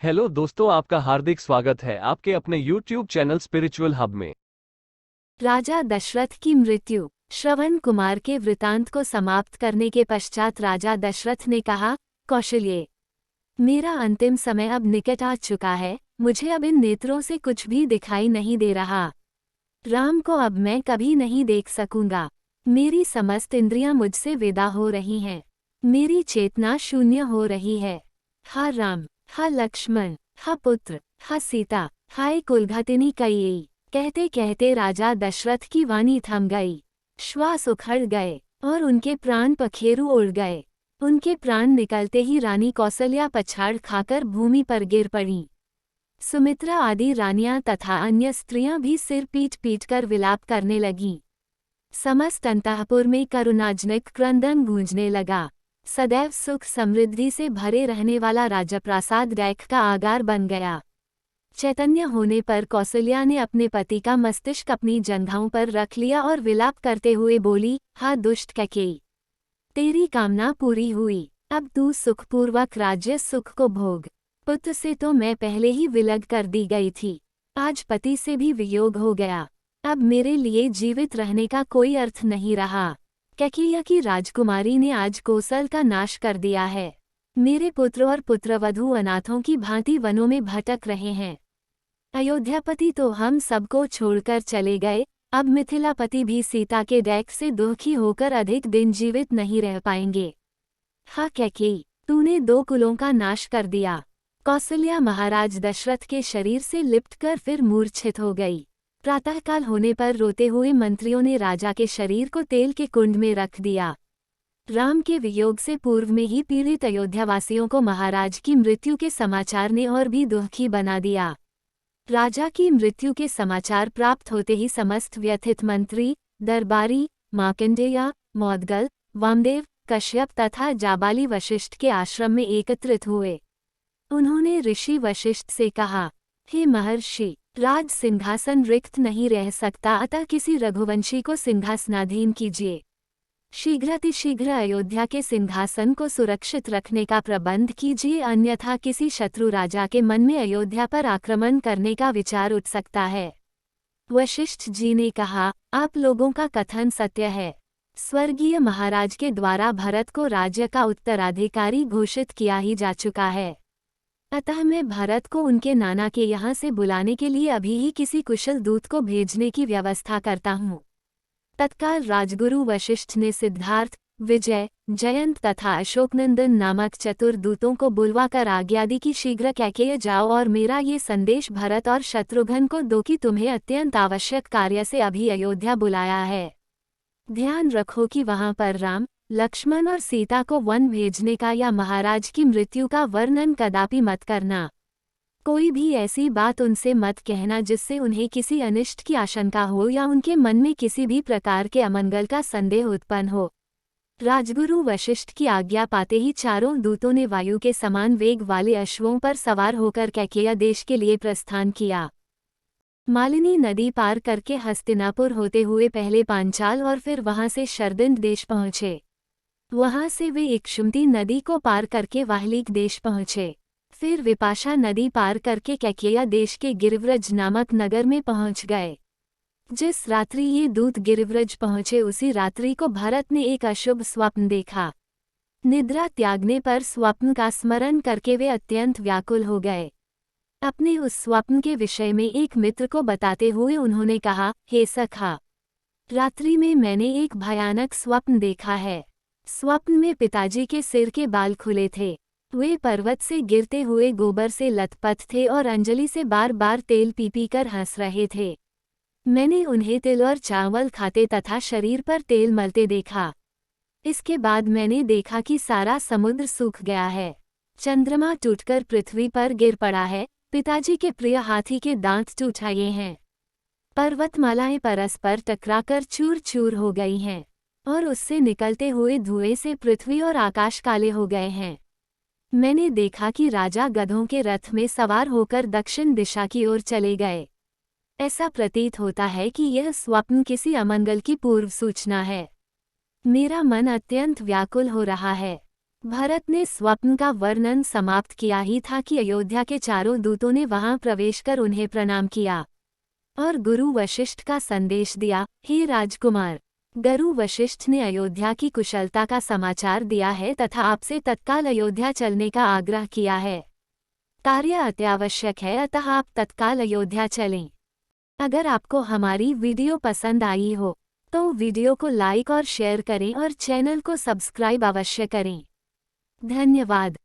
Hello दोस्तों, आपका हार्दिक स्वागत है आपके अपने YouTube चैनल स्पिरिचुअल हब में। राजा दशरथ की मृत्यु। श्रवण कुमार के वृतांत को समाप्त करने के पश्चात राजा दशरथ ने कहा, कौशल्ये, मेरा अंतिम समय अब निकट आ चुका है, मुझे अब इन नेत्रों से कुछ भी दिखाई नहीं दे रहा। राम को अब मैं कभी नहीं देख सकूंगा। मेरी समस्त इंद्रियां मुझसे विदा हो रही हैं। मेरी चेतना शून्य हो रही है। हा राम, हा लक्ष्मण, हा पुत्र, हा सीता, हाय कुलघतिनी कैकेयी। कहते कहते राजा दशरथ की वाणी थम गई। श्वास उखड़ गए और उनके प्राण पखेरु उड़ गए। उनके प्राण निकलते ही रानी कौसल्या पछाड़ खाकर भूमि पर गिर पड़ी। सुमित्रा आदि रानियां तथा अन्य स्त्रियां भी सिर पीट पीट कर विलाप करने लगीं। समस्त अंतःपुर में करुणाजनक क्रंदन गूंजने लगा। सदैव सुख समृद्धि से भरे रहने वाला राजप्रासाद रैक का आगार बन गया। चैतन्य होने पर कौसल्या ने अपने पति का मस्तिष्क अपनी जंघाओं पर रख लिया और विलाप करते हुए बोली, हा दुष्ट कैकेयी, तेरी कामना पूरी हुई। अब तू सुखपूर्वक राज्य सुख को भोग। पुत्र से तो मैं पहले ही विलग कर दी गई थी, आज पति से भी वियोग हो गया। अब मेरे लिए जीवित रहने का कोई अर्थ नहीं रहा। कैकेयी की राजकुमारी ने आज कोसल का नाश कर दिया है। मेरे पुत्र और पुत्रवधू अनाथों की भांति वनों में भटक रहे हैं। अयोध्यापति तो हम सबको छोड़कर चले गए, अब मिथिलापति भी सीता के डैक से दुखी होकर अधिक दिन जीवित नहीं रह पाएंगे। हा कैकेयी, तूने 2 कुलों का नाश कर दिया। कौसल्या महाराज दशरथ के शरीर से लिपटकर फिर मूर्छित हो गई। प्रातःकाल होने पर रोते हुए मंत्रियों ने राजा के शरीर को तेल के कुंड में रख दिया। राम के वियोग से पूर्व में ही पीड़ित अयोध्यावासियों को महाराज की मृत्यु के समाचार ने और भी दुखी बना दिया। राजा की मृत्यु के समाचार प्राप्त होते ही समस्त व्यथित मंत्री, दरबारी, मार्कंडेय, मौद्गल, वामदेव, कश्यप तथा जाबाली वशिष्ठ के आश्रम में एकत्रित हुए। उन्होंने ऋषि वशिष्ठ से कहा, हे महर्षि, राज सिंहासन रिक्त नहीं रह सकता, अतः किसी रघुवंशी को सिंहासनाधीन कीजिए। शीघ्रातिशीघ्र अयोध्या के सिंहासन को सुरक्षित रखने का प्रबंध कीजिए, अन्यथा किसी शत्रु राजा के मन में अयोध्या पर आक्रमण करने का विचार उठ सकता है। वशिष्ठ जी ने कहा, आप लोगों का कथन सत्य है। स्वर्गीय महाराज के द्वारा भरत को राज्य का उत्तराधिकारी घोषित किया ही जा चुका है। अतः मैं भरत को उनके नाना के यहाँ से बुलाने के लिए अभी ही किसी कुशल दूत को भेजने की व्यवस्था करता हूँ। तत्काल राजगुरु वशिष्ठ ने सिद्धार्थ, विजय, जयंत तथा अशोकनंदन नामक चतुर दूतों को बुलवाकर आज्ञा दी कि शीघ्र कैकेयी जाओ और मेरा ये संदेश भरत और शत्रुघ्न को दो कि तुम्हें अत्यंत आवश्यक कार्य से अभी अयोध्या बुलाया है। ध्यान रखो कि वहां पर राम, लक्ष्मण और सीता को वन भेजने का या महाराज की मृत्यु का वर्णन कदापि मत करना। कोई भी ऐसी बात उनसे मत कहना जिससे उन्हें किसी अनिष्ट की आशंका हो या उनके मन में किसी भी प्रकार के अमंगल का संदेह उत्पन्न हो। राजगुरु वशिष्ठ की आज्ञा पाते ही चारों दूतों ने वायु के समान वेग वाले अश्वों पर सवार होकर कैकेयी देश के लिए प्रस्थान किया। मालिनी नदी पार करके हस्तिनापुर होते हुए पहले पांचाल और फिर वहां से शरदिंद देश पहुंचे। वहां से वे इक्षुमती नदी को पार करके वाहलीक देश पहुंचे। फिर विपाशा नदी पार करके कैकेयी देश के गिरिव्रज नामक नगर में पहुंच गए। जिस रात्रि ये दूत गिरिव्रज पहुंचे उसी रात्रि को भरत ने एक अशुभ स्वप्न देखा। निद्रा त्यागने पर स्वप्न का स्मरण करके वे अत्यंत व्याकुल हो गए। अपने उस स्वप्न के विषय में एक मित्र को बताते हुए उन्होंने कहा, हे सखा, रात्रि में मैंने एक भयानक स्वप्न देखा है। स्वप्न में पिताजी के सिर के बाल खुले थे। वे पर्वत से गिरते हुए गोबर से लथपथ थे और अंजलि से बार बार तेल पी पी कर हंस रहे थे। मैंने उन्हें तिल और चावल खाते तथा शरीर पर तेल मलते देखा। इसके बाद मैंने देखा कि सारा समुद्र सूख गया है। चंद्रमा टूटकर पृथ्वी पर गिर पड़ा है। पिताजी के प्रिय हाथी के दांत टूट आए हैं। पर्वतमालाएं परस्पर टकराकर चूर चूर हो गई हैं और उससे निकलते हुए धुएं से पृथ्वी और आकाश काले हो गए हैं। मैंने देखा कि राजा गधों के रथ में सवार होकर दक्षिण दिशा की ओर चले गए। ऐसा प्रतीत होता है कि यह स्वप्न किसी अमंगल की पूर्व सूचना है। मेरा मन अत्यंत व्याकुल हो रहा है। भरत ने स्वप्न का वर्णन समाप्त किया ही था कि अयोध्या के चारों दूतों ने वहां प्रवेश कर उन्हें प्रणाम किया और गुरु वशिष्ठ का संदेश दिया, हे राजकुमार, गुरु वशिष्ठ ने अयोध्या की कुशलता का समाचार दिया है तथा आपसे तत्काल अयोध्या चलने का आग्रह किया है। कार्य अत्यावश्यक है, अतः आप तत्काल अयोध्या चलें। अगर आपको हमारी वीडियो पसंद आई हो तो वीडियो को लाइक और शेयर करें और चैनल को सब्सक्राइब अवश्य करें। धन्यवाद।